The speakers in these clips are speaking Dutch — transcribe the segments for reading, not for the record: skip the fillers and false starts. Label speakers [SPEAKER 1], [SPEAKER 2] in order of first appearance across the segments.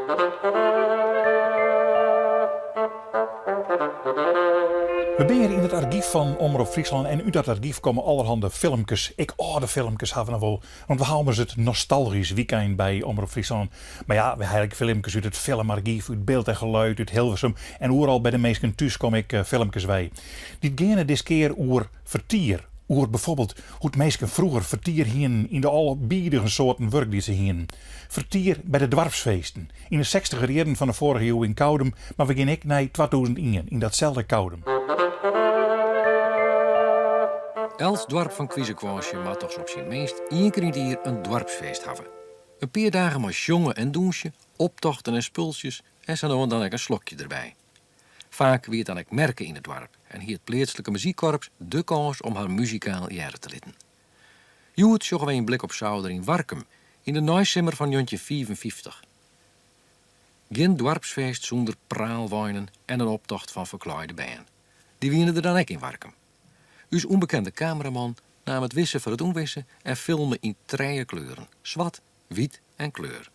[SPEAKER 1] We zijn hier in het archief van Omroep Friesland en uit dat archief komen allerhande filmpjes. Ik oude filmpjes hebben we nog wel, want we houden het nostalgisch weekend bij Omroep Friesland. Maar ja, we hebben eigenlijk filmpjes uit het filmarchief, uit beeld en geluid, uit Hilversum. En overal bij de meesten thuis kom ik filmpjes bij. Dit gaan dit keer over vertier. Over bijvoorbeeld hoe het meesten vroeger vertier hien in de allerbiedige soorten werk die ze hien. Vertier bij de dwarfsfeesten. In de 60e jaren van de vorige eeuw in Koudem, maar we gaan ook naar 2001 in datzelfde Koudem.
[SPEAKER 2] Els dorp van Kiezenkwaasje mag toch op zijn minst één keer in het jaar een dorpsfeest hebben. Een paar dagen met jongen en doensje, optochten en spulsjes en zo nou dan ook een slokje erbij. Vaak weer dan ik merken in het dorp en hier het plaatselijke muziekkorps de kans om haar muzikaal jaren te litten. Joet zogen wij een blik op Zouder in Warkum in de naaisimmer van Jontje 55. Geen dorpsfeest zonder praalwijnen en een optocht van verklaaide bijen. Die wienen er dan ook in Warkum. Uw onbekende cameraman nam het wissen voor het onwissen en filmde in 3 kleuren: zwart, wit en kleur.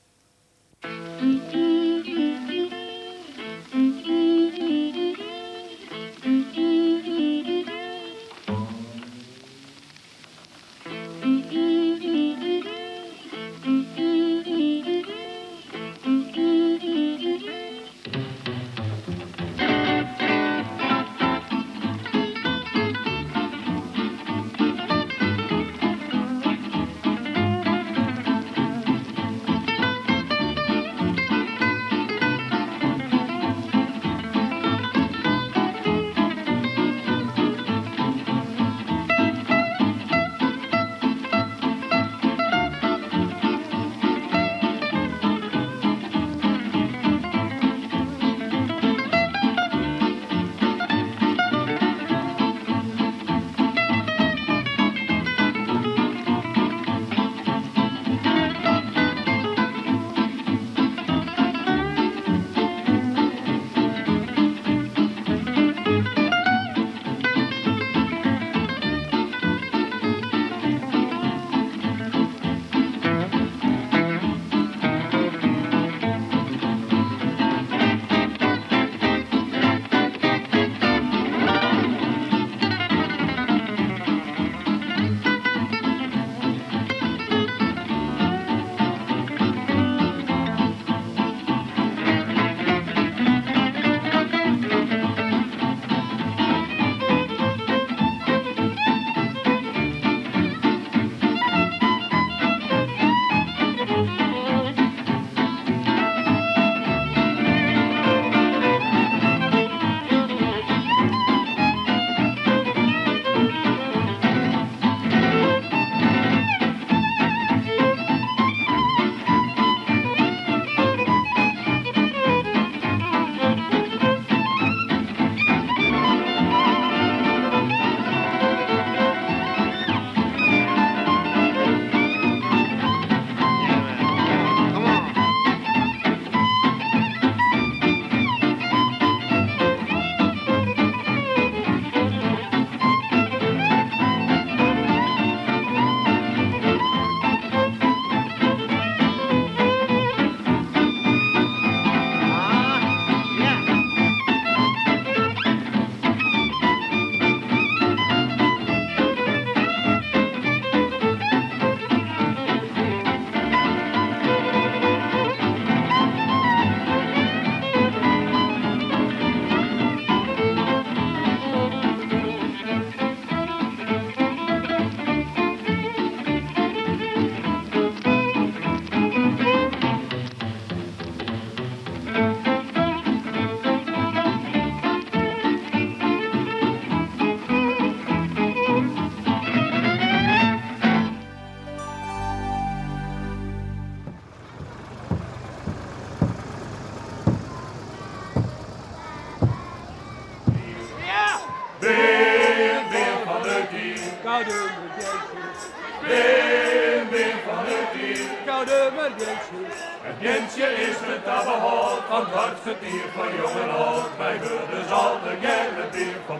[SPEAKER 3] Het Jensje is het tabbehout van het hartvertier van jong en oud. Wij willen zal de gerne bier van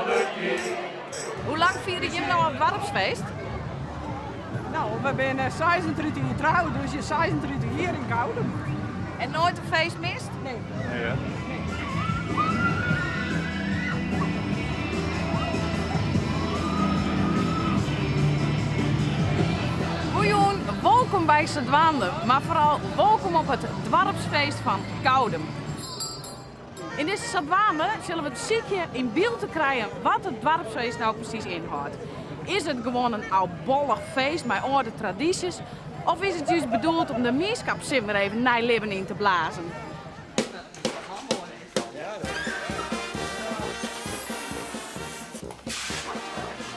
[SPEAKER 3] het Kier.
[SPEAKER 4] Hoe lang vieren jullie nou het dorpsfeest?
[SPEAKER 5] Nou, we zijn 36 jaar trouw, dus je 36 jaar in Koudem.
[SPEAKER 4] En nooit een feest mist?
[SPEAKER 5] Nee.
[SPEAKER 3] Ja.
[SPEAKER 4] Goejoen, welkom bij Zedwaande, maar vooral welkom op het dorpsfeest van Koudem. In deze Zedwaande zullen we het ziekje in beeld te krijgen wat het dorpsfeest nou precies inhoudt. Is het gewoon een oudbollig feest met oude tradities? Of is het juist bedoeld om de meerschapszin weer even naar leven in te blazen?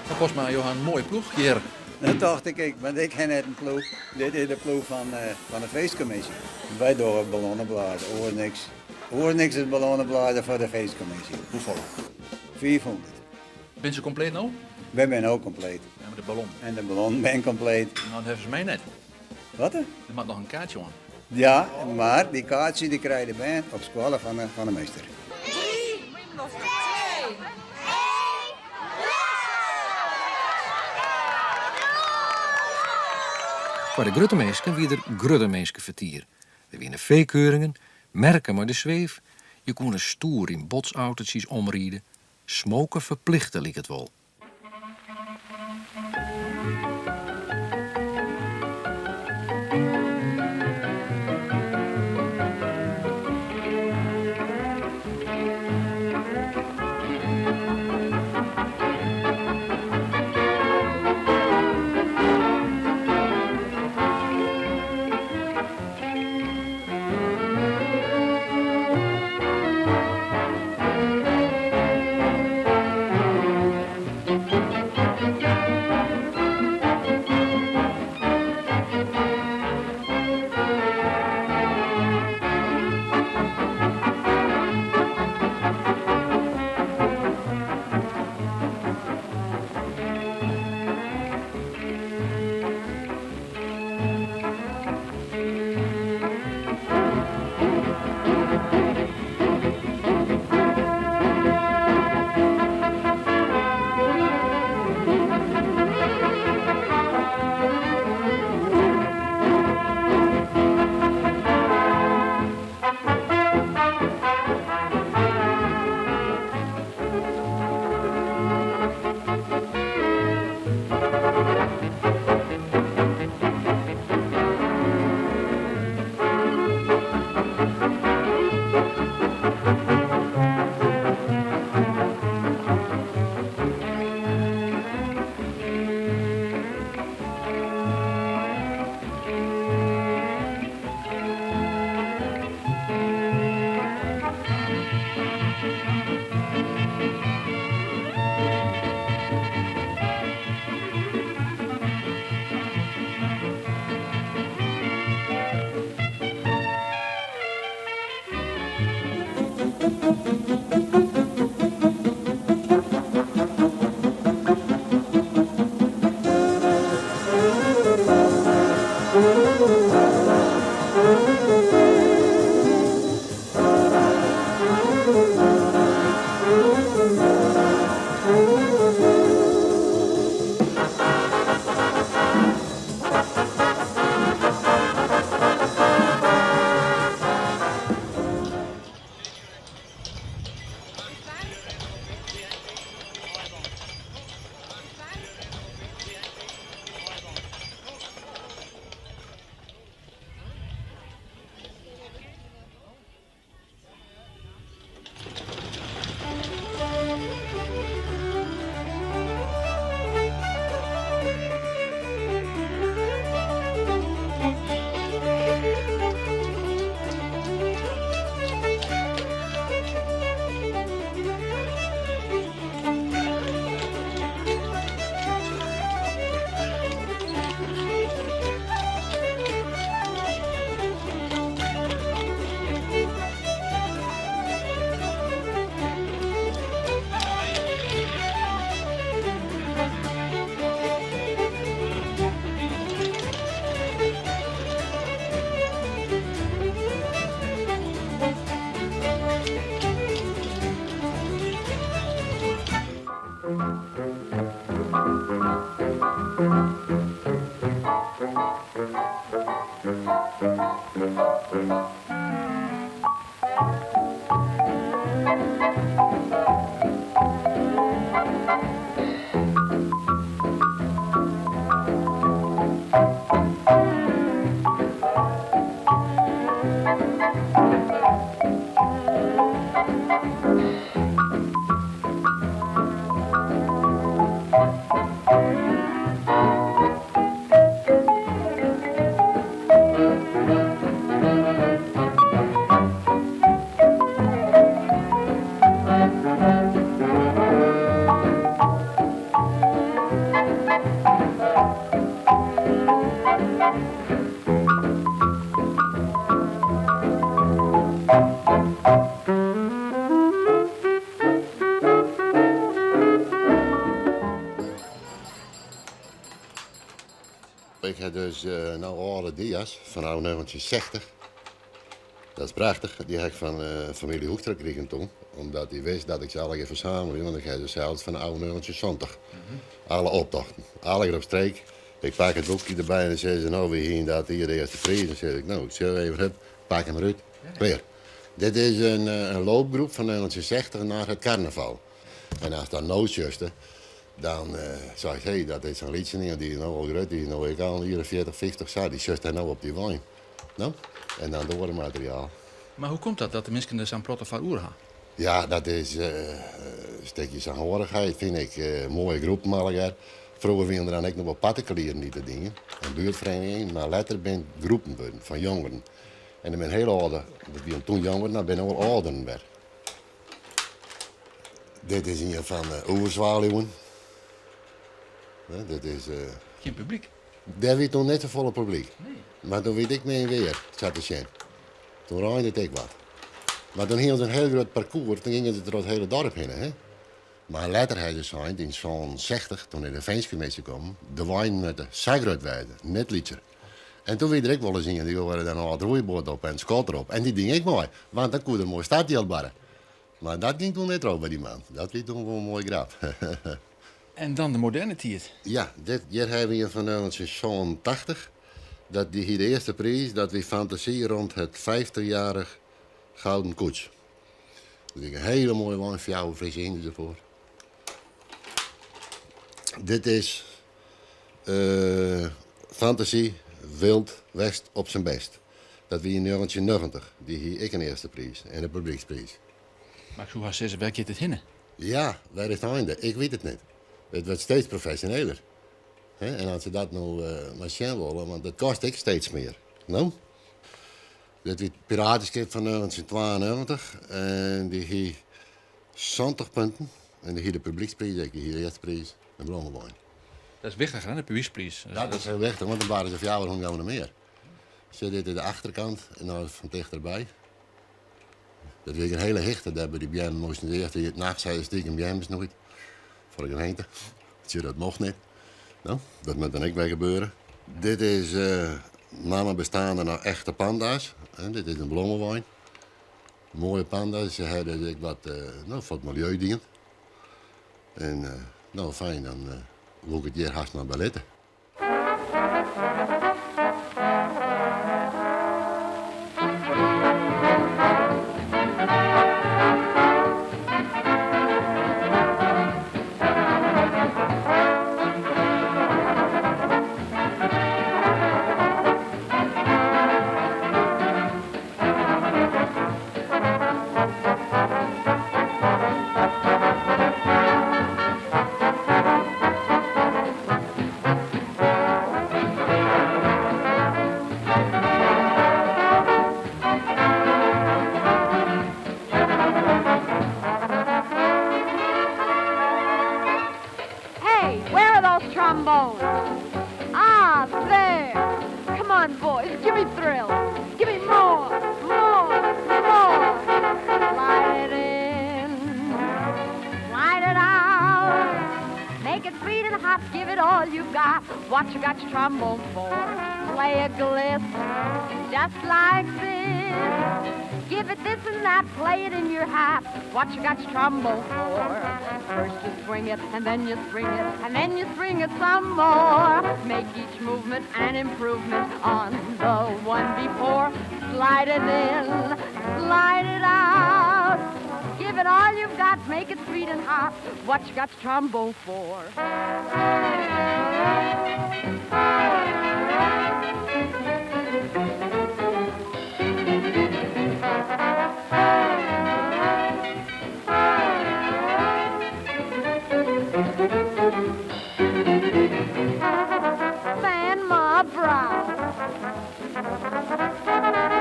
[SPEAKER 2] Dat was maar Johan, mooi ploeg hier.
[SPEAKER 6] Dat dacht ik, want ik ken net een ploeg. Dit is de ploeg van de feestcommissie. Wij doen ballonnenbladen, hoor niks is ballonnenbladen voor de feestcommissie.
[SPEAKER 7] Hoeveel?
[SPEAKER 6] 400.
[SPEAKER 7] Ben ze compleet nou?
[SPEAKER 6] Wij zijn ook compleet.
[SPEAKER 7] Ja, met de ballon.
[SPEAKER 6] En de ballon ben compleet.
[SPEAKER 7] Nou, dat hebben ze mij net.
[SPEAKER 6] Wat er?
[SPEAKER 7] Er maakt nog een kaartje aan.
[SPEAKER 6] Ja, maar die kaartje die krijg je bij op school van de meester.
[SPEAKER 2] Voor de gruttemeesken wie er gruttemeesken vertier. Er winnen veekeuringen, merken maar de zweef. Je kon een stoer in botsautootjes omrieden. Smoken verplichten liek het wel.
[SPEAKER 5] is nou oude dia's van 1960. Dat is prachtig. Die heb ik van familie Hoekstra gekregen toen. Omdat hij wist dat ik ze alle even verzamelen. Want ik heb ze zelfs van de oude 1970. Alle optochten. Alle keer op streek. Ik pak het boekje erbij en dan zeggen ze, nou, we hier dat hier de eerste prijs. Dan zeg ik, nou, ik zeg even het, pak hem eruit. Weer. Dit is een loopgroep van 1960 naar het carnaval. En als dat nou juiste, dan zeg ik, hey, dat is een liedje die is nou al groot, die is nou al 40, 50 jaar, die juist nou op die wijn. Nou, en dan door het materiaal.
[SPEAKER 7] Maar hoe komt dat de mensen er zo'n protte van oer gaan?
[SPEAKER 5] Ja, dat is een stukje saamhorigheid, vind ik. Mooie groepen allemaal. Vroeger waren er dan ook nog wel particulieren die te dingen, een buurtvereniging, maar later ben groepen van jongeren. En ik ben heel oude, die toen jongeren, nou ben ik al ouderen weer. Dit is hier van Oeverzwaluwen. Dit is...
[SPEAKER 7] Geen publiek.
[SPEAKER 5] Daar weet toen net een volle publiek.
[SPEAKER 7] Nee.
[SPEAKER 5] Maar toen weet ik mee weer, zat te zien. Toen raaide ik wat. Maar toen gingen ze een heel groot parcours, toen gingen ze door het hele dorp heen. Hè? Maar later hebben ze in zo'n 60, toen in de feestcommissie kwam, de wijn met de Sagrootweide, net liedje. En toen weet ik wel eens in, die waren dan al het roeiboot op en scot erop. En die ding ik mooi, want dan kon er mooi stadjeld barren. Maar dat ging toen net op bij die man. Dat was toen wel een mooi grap.
[SPEAKER 7] En dan de moderne tijd.
[SPEAKER 5] Ja, hier hebben we hier van 1980. Dat die hier de eerste prijs, dat we fantasie rond het 50-jarig gouden koets. Dus een hele mooie wijn voor jou, frisse Indië ervoor. Dit is fantasie, wild, west op zijn best. Dat we in 1990, die hier ik een eerste prijs en een publieksprijs.
[SPEAKER 7] Maar ik zou haar zeggen, waar gaat het heen?
[SPEAKER 5] Ja, waar is het einde? Ik weet het niet. Het wordt steeds professioneler. Hè? En als ze dat nou maar zien willen, want dat kost ik steeds meer. Nou? Dit is het piratenschip van 1992 en die heeft 70 punten. En die heeft de publieksprijs, die heeft de eerste prijs, een bloemenwijn.
[SPEAKER 7] Dat is wichtig, hè, de publieksprijs.
[SPEAKER 5] Dat is heel wichtig, want dan waren ze 4 jaar lang gaan we meer. Ze dit aan de achterkant en dan van dichterbij. Dat is een hele hichte, daar bij die BM moesten ze eerst het nacht zeiden stiekem BM is nooit. Voor de gemeente. Dat mocht niet. Nou, dat moet dan ook weer gebeuren. Dit is namen bestaande naar echte panda's. En dit is een bloemenwijn. Mooie panda's. Ze hebben ik wat voor het milieu dient. En nou fijn, dan wil ik het hier haast maar beletten.
[SPEAKER 8] Trombones. Ah, there. Come on, boys. Give me thrills. Give me more, more, more. Slide it in. Slide it out. Make it sweet and hot. Give it all you got. What you got your trombone for? Play a gliss. Just like this. Give it this and that, play it in your hat. What you got your trombone for? First you swing it, and then you string it, and then you string it some more. Make each movement an improvement on the one before. Slide it in, slide it out. Give it all you've got, make it sweet and hot. What you got your trombone for? Fan my brow.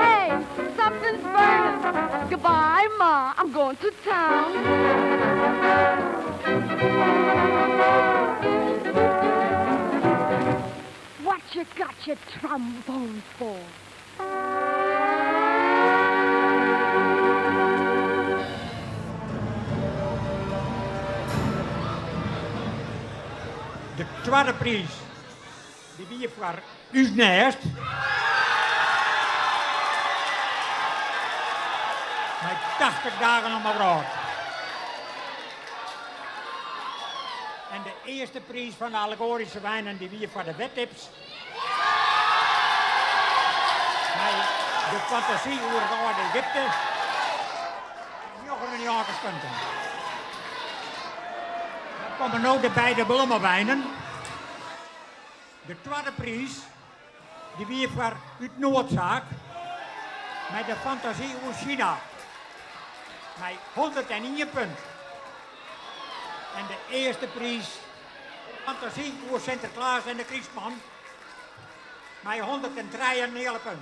[SPEAKER 8] Hey, something's burning. Goodbye, Ma. I'm going to town. What you got your trombone for?
[SPEAKER 9] De tweede prijs, Die wie voor uw nest. Met 80 dagen op mijn brood. En de eerste prijs van de allegorische wijnen die wie voor de wettips. Met de fantasie over het oude Egypte. Nog een jagerspunten. Dan komen nu de beide bloemenwijnen. De tweede prijs, die wie voor uit Noordzaak, met de fantasie over China. Met 101 punt. En de eerste prijs, fantasie over Sinterklaas en de Christman, met 103 punt.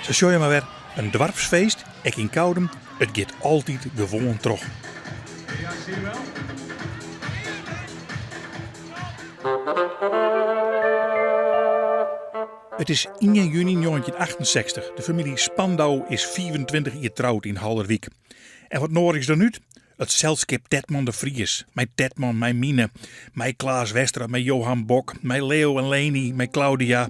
[SPEAKER 1] Zo show je maar weer een dwarpsfeest, ik in Koudem, het gaat altijd gewoon terug.
[SPEAKER 3] Ja, zie je wel?
[SPEAKER 1] Het is 1 juni 1968. De familie Spandau is 24 jaar trouwd in Halderwiek. En wat nodig is er nu? Het zelskip Tetman de Vries. Met Tetman, met Mine, met Klaas Westra, met Johan Bok, met Leo en Leni, met Claudia.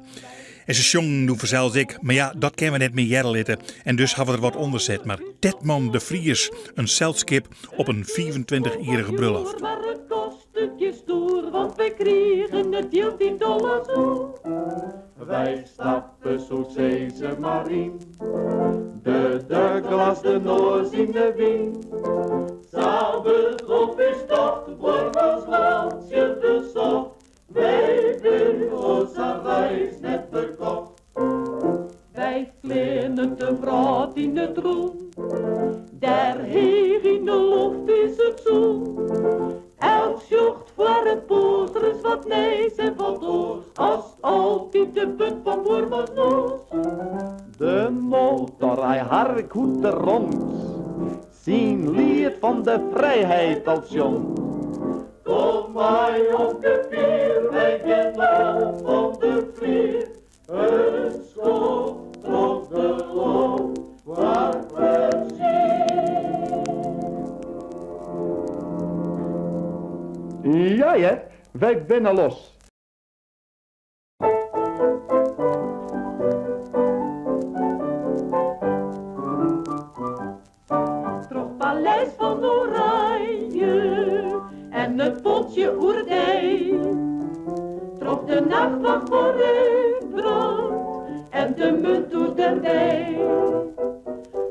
[SPEAKER 1] En ze zongen doen vanzelfs ik, maar ja, dat kennen we net meer jerrelitten. En dus hebben we er wat onder zet. Maar Tetman de Vries, een zelskip op een 24-jarige bruiloft.
[SPEAKER 10] Maar het kost een keer stoer, want wij kregen het heel $10 zo.
[SPEAKER 3] Wij stappen zo ze maar in. De Douglas, de Noors in de wind. S'avonds op is tocht, wormels landje de soft. Wij hebben onze reis net verkocht.
[SPEAKER 10] Wij vliegen te vraat in het roem. Daar heeg in de lucht is het zoen. Elk zocht voor een poster is wat nees en wat oors. Als altijd de punt van wormels noos.
[SPEAKER 3] De motor, hij harkoet er rond. Zien lied van de vrijheid als jong. Kom maar op de vier, wij gaan op de vier. Een schoof op de loop, waar plezier. Ja, wij binnen los.
[SPEAKER 10] Troch Paleis van Oranje en het potje oerdij. Troch de nachtwacht voor brand en de munt door de dij.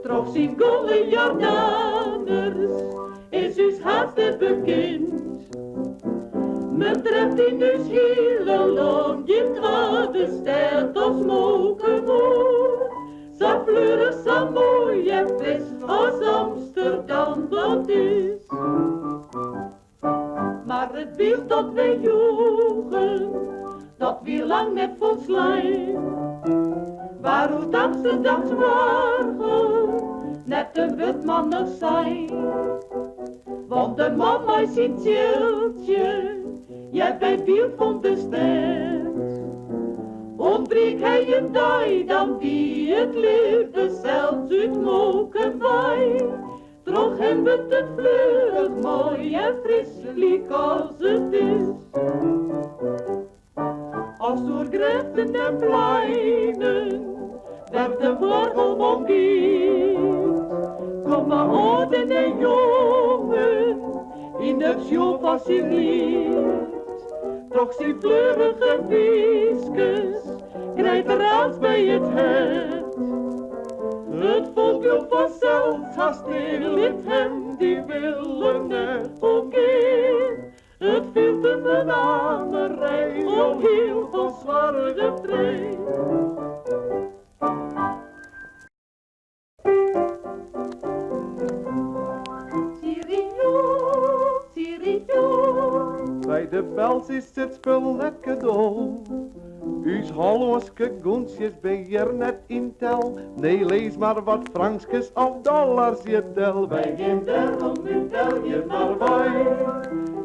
[SPEAKER 10] Troch zien golle Jordaners is uw haast bekend. Men treft in uw hele land je kwade stelt als mokenmoor. Zo fleurig, zo mooi en fris als Amsterdam dat is. Maar het beeld dat wij joegen, dat weer lang net volslijn. Waarom Amsterdams morgen net een witman nog zijn. Want de mama is in zieltje, jij bij beeld van de stad. Ontbreekt hij een dag, dan wie het leefde zelfs uit moken bij. Troch hem het fleurig mooi en fris, liek als het is. Als door gretten en pleinen werd de vleugel omgeet. Kom maar ouden en jongen in de show faciliet. Toch zie fleurige wieskes, krijgt er als bij het het. Het volk wil vanzelf, haast stil in hem, die willen net omkeer. Het viel te mijn aanmerij, om heel van zware trein.
[SPEAKER 3] Bij de Bels is het spul lekker dol. U's Hollandse gunstjes ben je net in tel. Nee, lees maar wat frankjes of dollars je tel. Wij geen daarom nu tel je maar bij.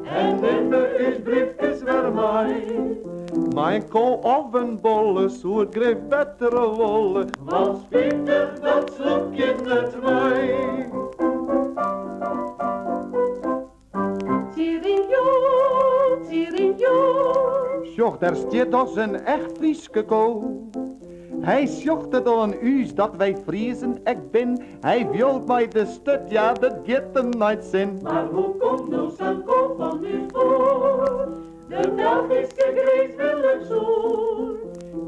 [SPEAKER 3] En neem is briefjes weer mij. Mijn kool of een bolle, zo het greep betere wolle. Wat Pieter, dat sloeg je net mij. Sjoch, daar stiet als een echt Frieske kool. Hij sjocht het al een uus dat wij Friesen ek ben. Hij wilt mij de stut, ja, dat gaat hem niet zin. Maar hoe komt nou zo'n kool van u voor? De Belgische Grijs wil het zo.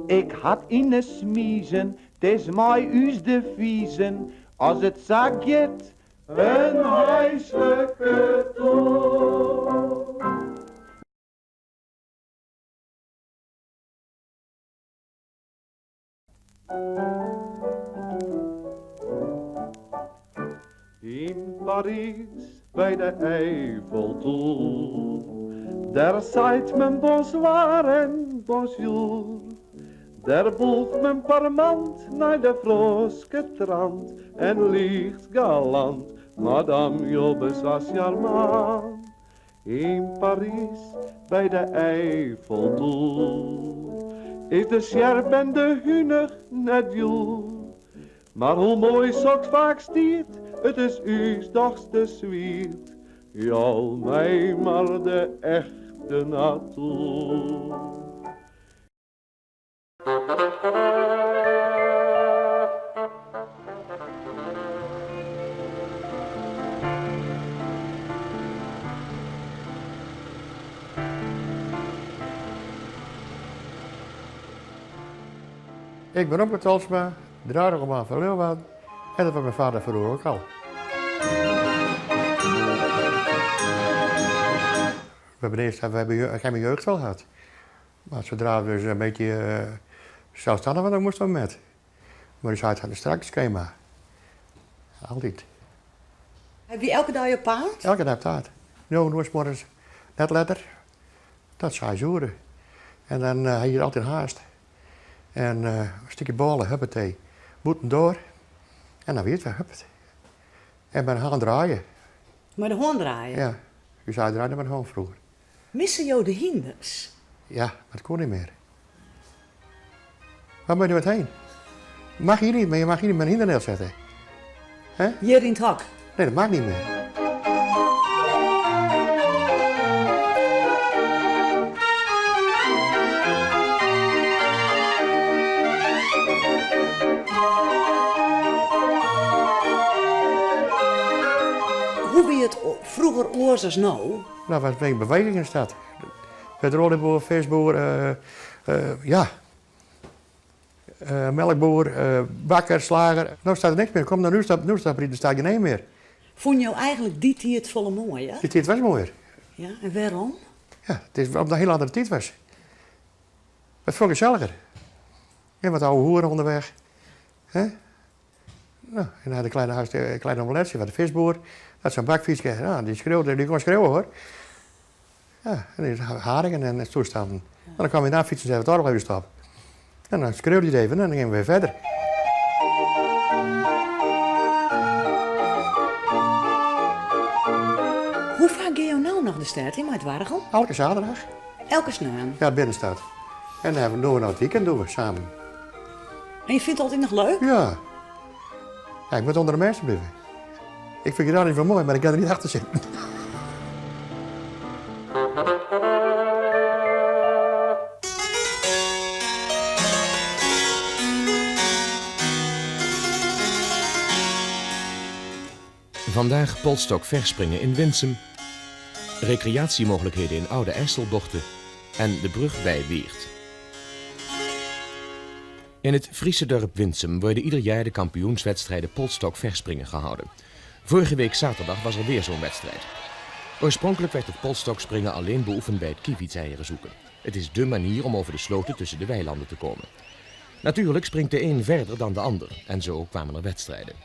[SPEAKER 3] Ik had in een smiezen, het is mij uus de viezen. Als het zaak gaat, een huiselijke toon. In Parijs bij de Eiffeltoren, daar zijt men bonsoir en bonjour. Daar boegt men parmant naar de vroske trant en liegt galant, Madame Jobbes was charmant. In Parijs bij de Eiffeltoren is de sjerp en de hunig net joer. Maar hoe mooi soks vaak stiert, het is u's dagste zwiert. Jou mij maar de echte natuur.
[SPEAKER 11] Ik ben Omke Talsma, draaiorgelman van Leeuwarden en dat was mijn vader vroeger ook al. We hebben geen jeugd wel gehad. Maar zodra we dus een beetje zelfstandig waren, dan moesten we met. Maar dus uit een strak schema. Altijd.
[SPEAKER 12] Heb je elke dag je paard?
[SPEAKER 11] Elke dag paard. Nu morgens net letter. Dat 6 uur. En dan heb je altijd haast. En een stukje ballen, huppatee. Boeten door. En dan weet je, huppatee. En met een hand draaien.
[SPEAKER 12] Met de hond draaien?
[SPEAKER 11] Ja. Je zou draaien met de hand vroeger.
[SPEAKER 12] Missen jou de hinders?
[SPEAKER 11] Ja, maar dat kon niet meer. Waar moet je met heen? Mag je niet, maar je mag hier niet met een hinder neerzetten.
[SPEAKER 12] Hier in het hok?
[SPEAKER 11] Nee, dat mag niet meer.
[SPEAKER 12] Hoe wie het vroeger oors als nou?
[SPEAKER 11] Nou, was een beweging in de stad. Petrolieboer, visboer, melkboer, bakker, slager. Nou staat er niks meer. Kom nou, nu staat er in de stad geen meer.
[SPEAKER 12] Vond je eigenlijk die tijd volle mooi, hè?
[SPEAKER 11] Die tijd was mooier.
[SPEAKER 12] Ja, en waarom?
[SPEAKER 11] Ja, het is omdat het een heel andere tijd was. Het veel gezelliger. Ja, wat oude hoeren onderweg. Hè? Nou, en dan had een kleine omeletje van de visboer. Dat zo'n bakfietsje, nou, die schreeuwde, die kon schreeuwen hoor. Ja, en die haringen en toestanden. En dan kwam hij na fietsen en zei, het even stap. En dan schreeuwde hij even en dan gingen we weer verder.
[SPEAKER 12] Hoe vaak ga je nou nog de stad in met Wargel?
[SPEAKER 11] Elke zaterdag.
[SPEAKER 12] Elke snaan?
[SPEAKER 11] Ja, binnenstad. En dan doen we nou het weekend doen we samen.
[SPEAKER 12] En je vindt het altijd nog leuk?
[SPEAKER 11] Ja. Ja, ik moet onder de mensen blijven. Ik vind het daar niet van mooi, maar ik kan er niet achter zitten.
[SPEAKER 2] Vandaag polstok verspringen in Winsum, recreatiemogelijkheden in Oude IJsselbochten en de brug bij Weert. In het Friese dorp Winsum worden ieder jaar de kampioenswedstrijden polstok verspringen gehouden. Vorige week zaterdag was er weer zo'n wedstrijd. Oorspronkelijk werd het polstokspringen alleen beoefend bij het kievitseieren zoeken. Het is dé manier om over de sloten tussen de weilanden te komen. Natuurlijk springt de een verder dan de ander en zo kwamen er wedstrijden.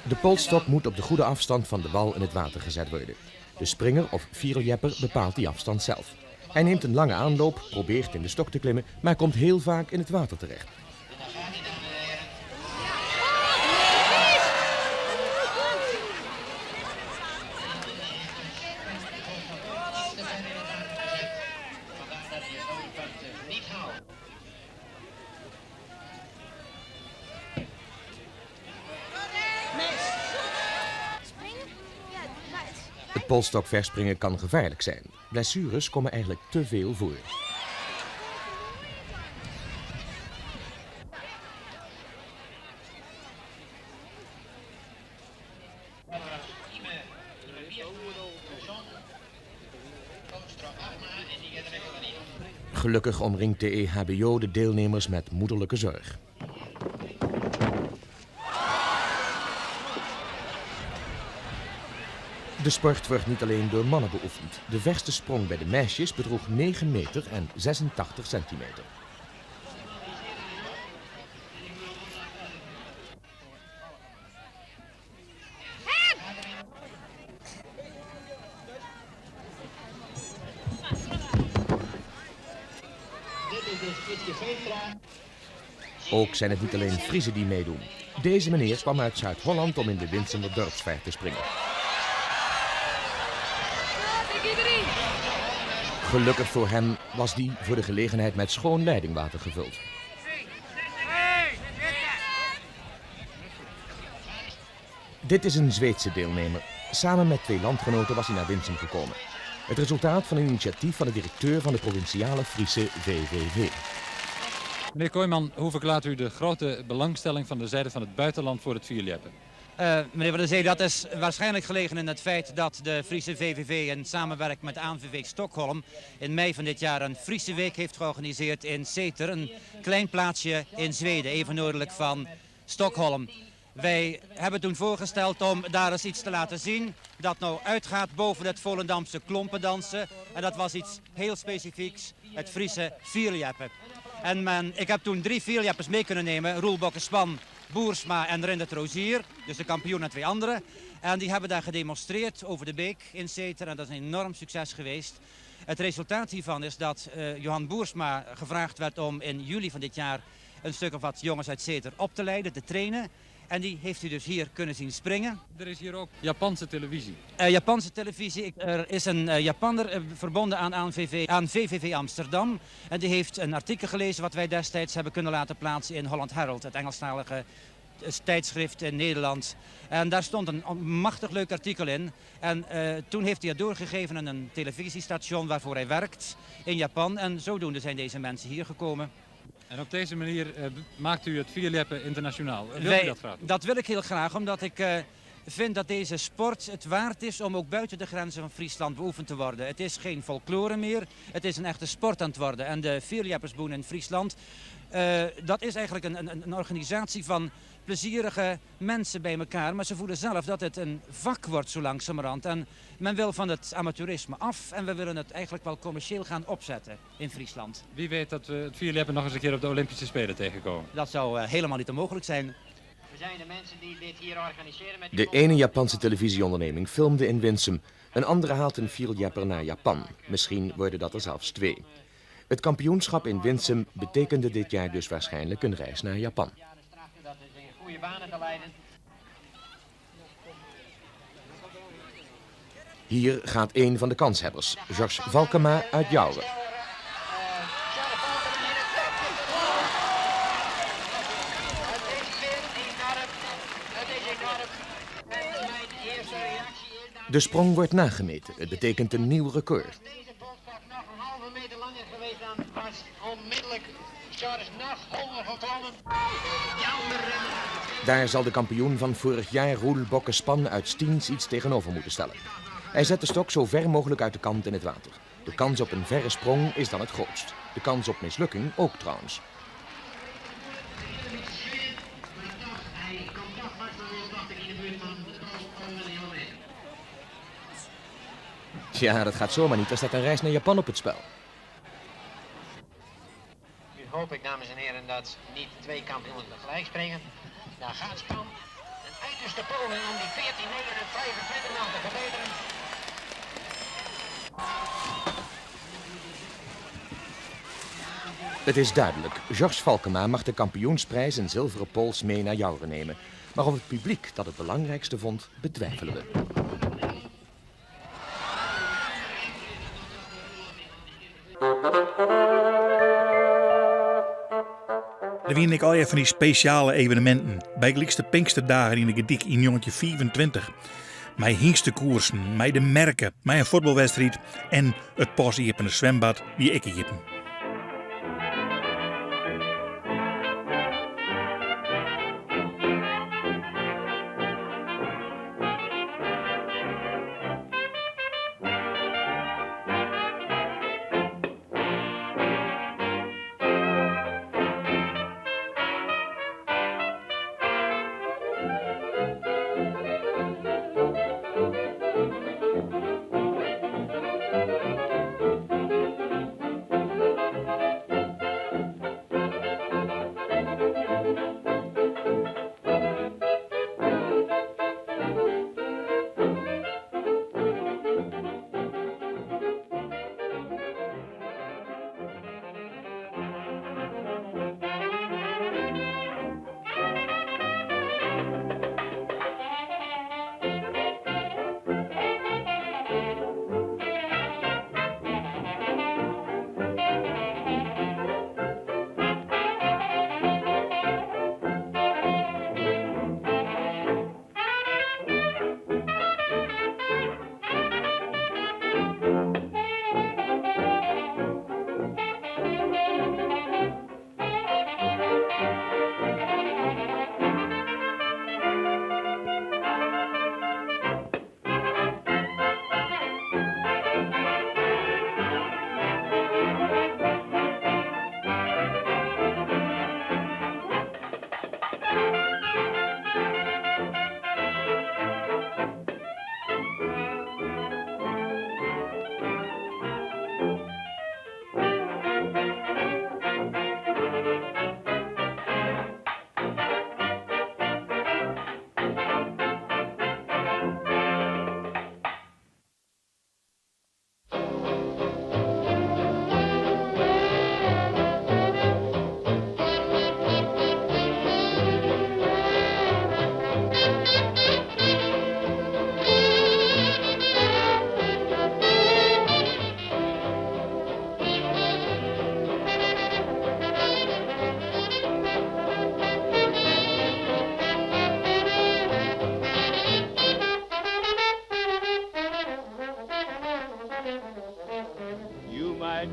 [SPEAKER 13] De polstok moet op de goede afstand van de wal in het water gezet worden. De springer of viereljepper bepaalt die afstand zelf. Hij neemt een lange aanloop, probeert in de stok te klimmen, maar komt heel vaak in het water terecht. Het polstokverspringen kan gevaarlijk zijn. Blessures komen eigenlijk te veel voor. Gelukkig omringt de EHBO de deelnemers met moederlijke zorg. De sport wordt niet alleen door mannen beoefend. De verste sprong bij de meisjes bedroeg 9 meter en 86 centimeter. Ook zijn het niet alleen Friezen die meedoen. Deze meneer kwam uit Zuid-Holland om in de Winsumer dorpsvaart te springen. Gelukkig voor hem was die voor de gelegenheid met schoon leidingwater gevuld. Dit is een Zweedse deelnemer. Samen met 2 landgenoten was hij naar Winsum gekomen. Het resultaat van een initiatief van de directeur van de provinciale Friese VVV.
[SPEAKER 14] Meneer Kooijman, hoe verklaart u de grote belangstelling van de zijde van het buitenland voor het vierleppen?
[SPEAKER 15] Meneer Van der Zee, dat is waarschijnlijk gelegen in het feit dat de Friese VVV in samenwerking met de ANVV Stockholm in mei van dit jaar een Friese week heeft georganiseerd in Säter, een klein plaatsje in Zweden, even noordelijk van Stockholm. Wij hebben toen voorgesteld om daar eens iets te laten zien dat nou uitgaat boven het Volendamse klompendansen. En dat was iets heel specifieks, het Friese vierleppen. En ik heb toen 3 vierleppers mee kunnen nemen, Roel Bokkespan, Boersma en Rindert Rozier, dus de kampioen en 2 anderen. En die hebben daar gedemonstreerd over de beek in Säter en dat is een enorm succes geweest. Het resultaat hiervan is dat Johan Boersma gevraagd werd om in juli van dit jaar een stuk of wat jongens uit Säter op te leiden, te trainen. En die heeft u dus hier kunnen zien springen.
[SPEAKER 14] Er is hier ook Japanse televisie.
[SPEAKER 15] Japanse televisie. Er is een Japanner verbonden aan VVV Amsterdam. En die heeft een artikel gelezen wat wij destijds hebben kunnen laten plaatsen in Holland Herald, het Engelstalige tijdschrift in Nederland. En daar stond een machtig leuk artikel in. En toen heeft hij het doorgegeven aan een televisiestation waarvoor hij werkt in Japan. En zodoende zijn deze mensen hier gekomen.
[SPEAKER 14] En op deze manier maakt u het vierleppen internationaal. Wilt u dat graag doen?
[SPEAKER 15] Dat wil ik heel graag, omdat ik vind dat deze sport het waard is om ook buiten de grenzen van Friesland beoefend te worden. Het is geen folklore meer, het is een echte sport aan het worden. En de vierleppersboen in Friesland, dat is eigenlijk een organisatie van plezierige mensen bij elkaar. Maar ze voelen zelf dat het een vak wordt zo langzamerhand. En men wil van het amateurisme af en we willen het eigenlijk wel commercieel gaan opzetten in Friesland.
[SPEAKER 14] Wie weet dat we het vierleppen nog eens een keer op de Olympische Spelen tegenkomen.
[SPEAKER 15] Dat zou helemaal niet onmogelijk zijn.
[SPEAKER 16] We zijn de mensen die dit hier organiseren met...
[SPEAKER 13] De ene Japanse televisieonderneming filmde in Winsum. Een andere haalt een vierlepper naar Japan. Misschien worden dat er zelfs 2. Het kampioenschap in Winsum betekende dit jaar dus waarschijnlijk een reis naar Japan.
[SPEAKER 16] Dat is in goede banen te leiden.
[SPEAKER 13] Hier gaat een van de kanshebbers, Georges Valkema uit Jouren. De sprong wordt nagemeten. Het betekent een nieuw record.
[SPEAKER 16] Deze bocht was nog een halve meter langer geweest dan was onmiddellijk. Charles nog hoger geklommen.
[SPEAKER 13] Daar zal de kampioen van vorig jaar, Roel Bokkespan uit Stiens, iets tegenover moeten stellen. Hij zet de stok zo ver mogelijk uit de kant in het water. De kans op een verre sprong is dan het grootst. De kans op mislukking ook trouwens. Tja, dat gaat zomaar niet. Er staat een reis naar Japan op het spel.
[SPEAKER 16] Nu hoop ik, dames en heren, dat niet 2 kampioenen tegelijk springen. Daar gaat Span. dus de poging om die 14-9-25 nog te verbeteren.
[SPEAKER 13] Het is duidelijk, Georges Valkema mag de kampioensprijs en zilveren pols mee naar Jouren nemen. Maar of het publiek dat het belangrijkste vond, betwijfelen we.
[SPEAKER 1] Er waren ik al even van die speciale evenementen. Bij de Pinksterdagen in de Gedik in 1924. Met hingstenkoersen, met de merken, met een voetbalwedstrijd en het pas-iepende zwembad wie ik iepen.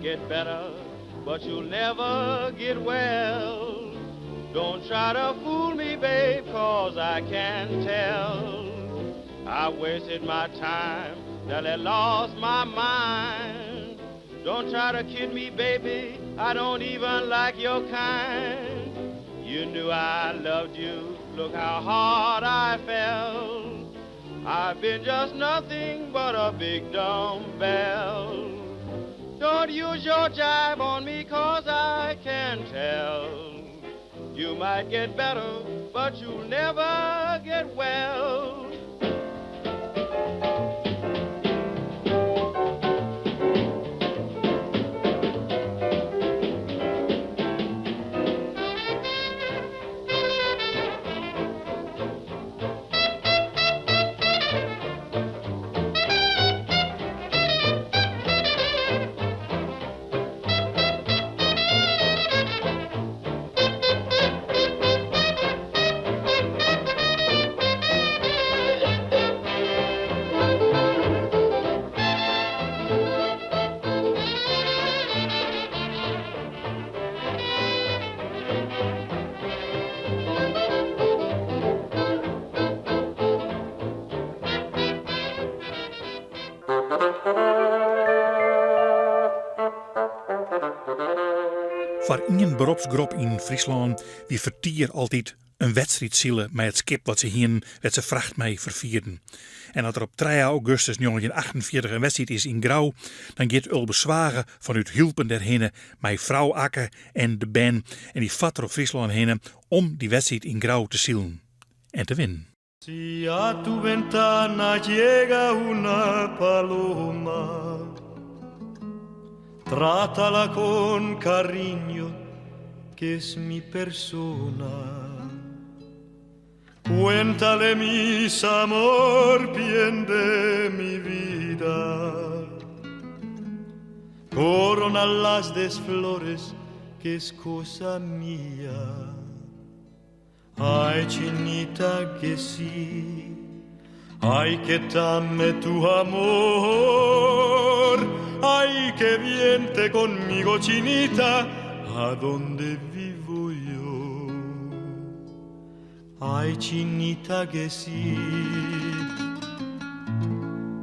[SPEAKER 3] Get better, but you'll never get well. Don't try to fool me, babe, 'cause I can tell. I wasted my time, till I lost my mind. Don't try to kid me, baby, I don't even like your kind. You knew I loved you, look how hard I fell. I've been just nothing but a big dumbbell. Don't use your jive on me, 'cause I can tell. You might get better, but you'll never get well.
[SPEAKER 1] Voor één beroepsgroep in Friesland wie vertier altijd een wedstrijd zielen met het skip wat ze hier met ze vracht mee vervierden. En dat er op 3 augustus 1948 een wedstrijd is in Grauw, dan gaat Ulbe Zwagen vanuit Hulpen derheen met vrouw Akke en de Ben en die vat er op Friesland heen om die wedstrijd in Grauw te zielen en te winnen.
[SPEAKER 17] Si a tu ventana llega una paloma, trátala con cariño, que es mi persona. Cuéntale mis amor, bien de mi vida. Corónalas de flores, que es cosa mía. Ay, chinita, que sí. Ay, que dame tu amor. Ay, que viente conmigo, chinita, a donde vivo yo. Ay, chinita, que sí.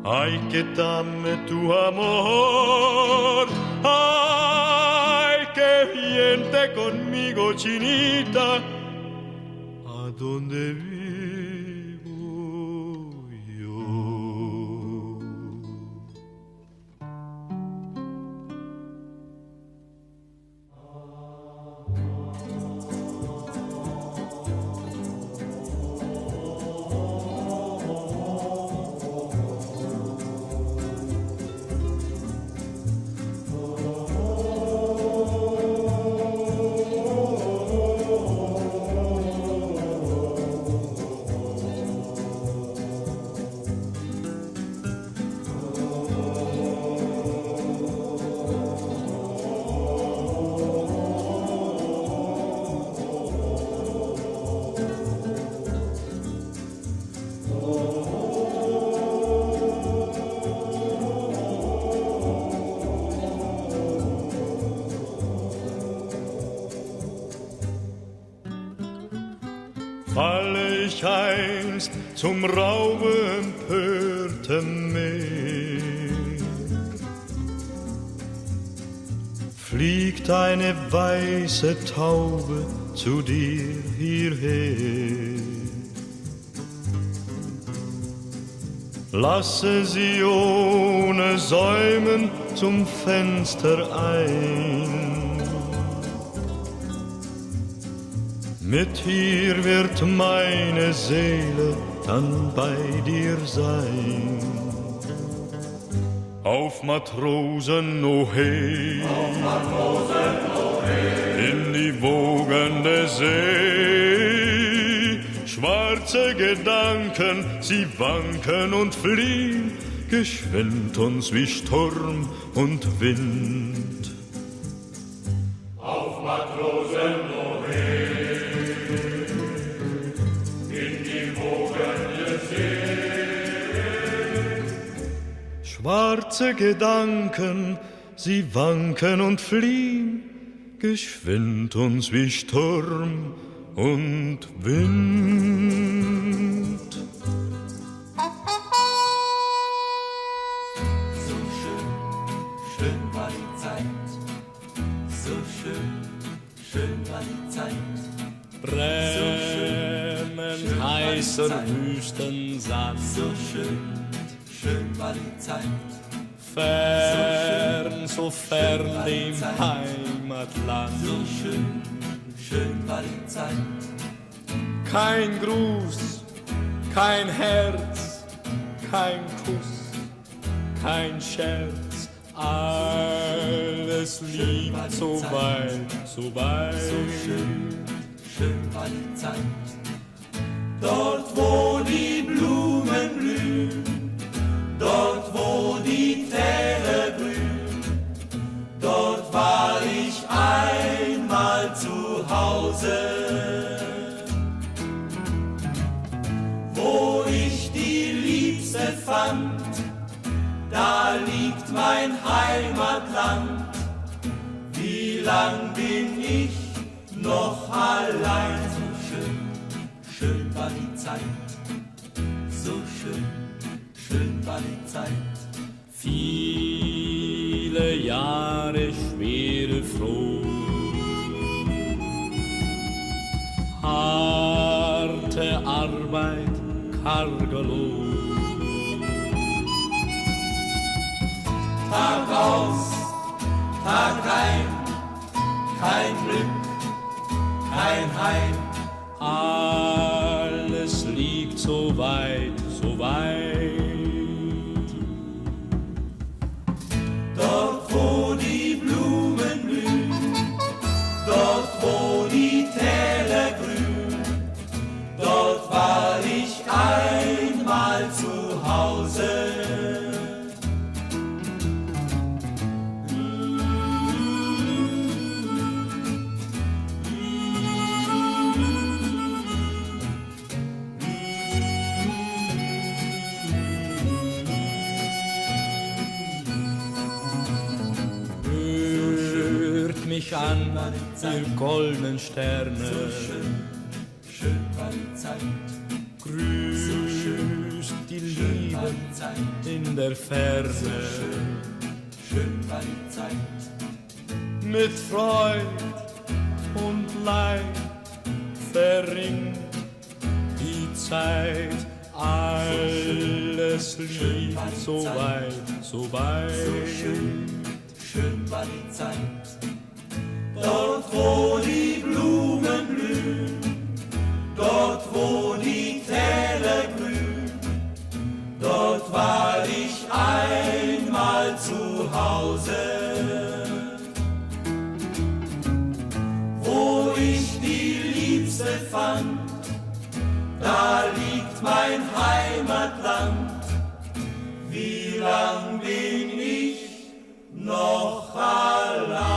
[SPEAKER 17] Ay, que dame tu amor. Ay, que viente conmigo, chinita, a donde vivo yo. Falle ich einst zum Raube empörtem Meer, fliegt eine weiße Taube zu dir hierher. Lasse sie ohne Säumen zum Fenster ein. Mit ihr wird meine Seele dann bei dir sein. Auf Matrosen, oh hey, in die wogende See. Schwarze Gedanken, sie wanken und fliehen, geschwind uns wie Sturm und Wind. Auf Matrosen, oh hey. Schwarze Gedanken, sie wanken und fliehen, geschwind uns wie Sturm und Wind.
[SPEAKER 10] So schön, schön war die Zeit, so schön, schön war die Zeit.
[SPEAKER 17] Brennend heißer Wüstensand,
[SPEAKER 10] so schön, schön war die Zeit.
[SPEAKER 17] Fern, so fern dem Heimatland.
[SPEAKER 10] So schön, schön war die Zeit.
[SPEAKER 17] Kein Gruß, kein Herz, kein Kuss, kein Scherz. Alles liegt so weit, so weit.
[SPEAKER 10] So schön, schön war die Zeit. Dort, wo die Blumen blühen, dort, wo die Täler grün, dort war ich einmal zu Hause. Wo ich die Liebste fand, da liegt mein Heimatland. Wie lang bin ich noch allein? So schön, schön war die Zeit, so schön. Schön war die Zeit.
[SPEAKER 17] Viele Jahre schwere Froh, harte Arbeit, karger Lohn.
[SPEAKER 10] Tag aus, Tag ein, kein Glück, kein Heim.
[SPEAKER 17] Alle alles liegt so weit, so weit. Dort, wo die Blumen blühen, dort, wo die Täler grün, dort war ich einmal zu Hause. Mich an, ihr goldenen Sterne. So schön war die Zeit. Grüßt die Liebe in der Ferne. So schön war die Zeit. Mit Freud und Leid verringt die Zeit. Alles liegt so weit, so weit. So schön war die Zeit. Dort, wo die Blumen blühen, dort, wo die Täler grün, dort war ich einmal zu Hause. Wo ich die Liebste fand, da liegt mein Heimatland. Wie lang bin ich noch allein?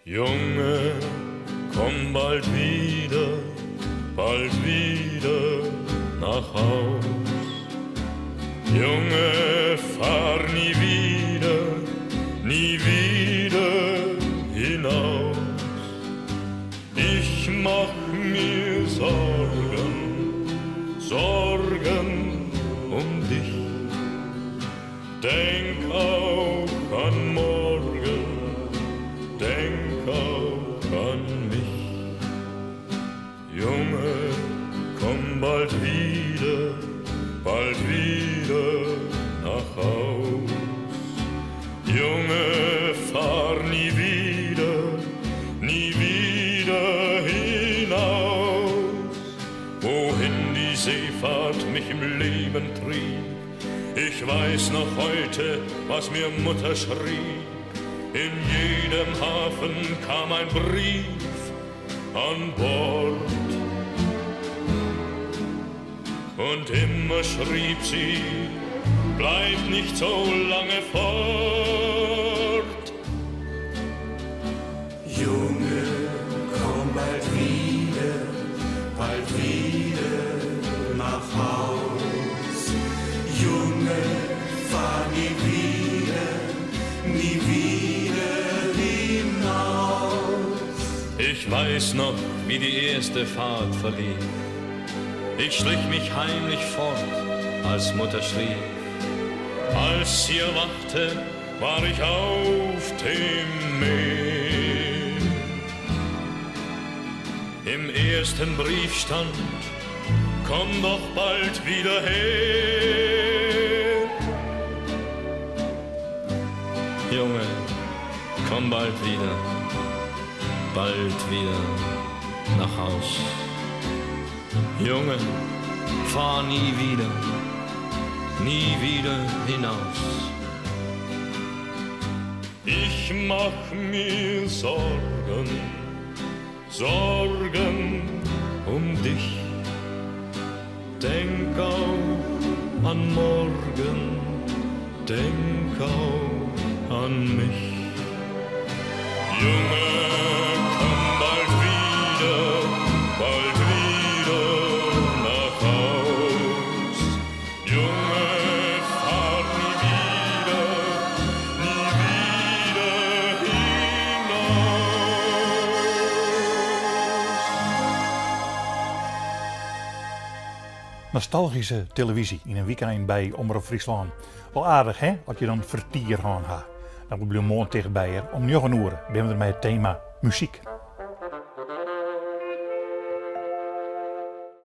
[SPEAKER 17] Junge, komm bald wieder nach Haus. Junge, fahr nie wieder hinaus. Ich mach mir Sorgen um dich. Denk auch an morgen, denk auch an mich. Junge, komm bald wieder nach Haus. Junge, fahr nie wieder hinaus. Wohin die Seefahrt mich im Leben trieb, ich weiß noch heute, was mir Mutter schrieb. In jedem Hafen kam ein Brief an Bord. Und immer schrieb sie, bleib nicht so lange fort. Junge, komm bald wieder nach Haus. Junge, fahr nie wieder hinaus. Ich weiß noch, wie die erste Fahrt verlief. Ich schlich mich heimlich fort, als Mutter schlief. Als sie erwachte, war ich auf dem Meer. Im ersten Brief stand, komm doch bald wieder her. Junge, komm bald wieder nach Haus. Junge, fahr nie wieder hinaus. Ich mach mir Sorgen um dich. Denk auch an morgen, denk auch an mich. Junge, komm bald wieder nach Haus. Junge, fahr nie wieder hinaus.
[SPEAKER 1] Nostalgische televisie in een weekend bij Omroep Friesland. Wel aardig hè, als je dan vertier gaan gaat. Dan blijven we morgen tegenbij om 9 uur ben we er met het thema muziek.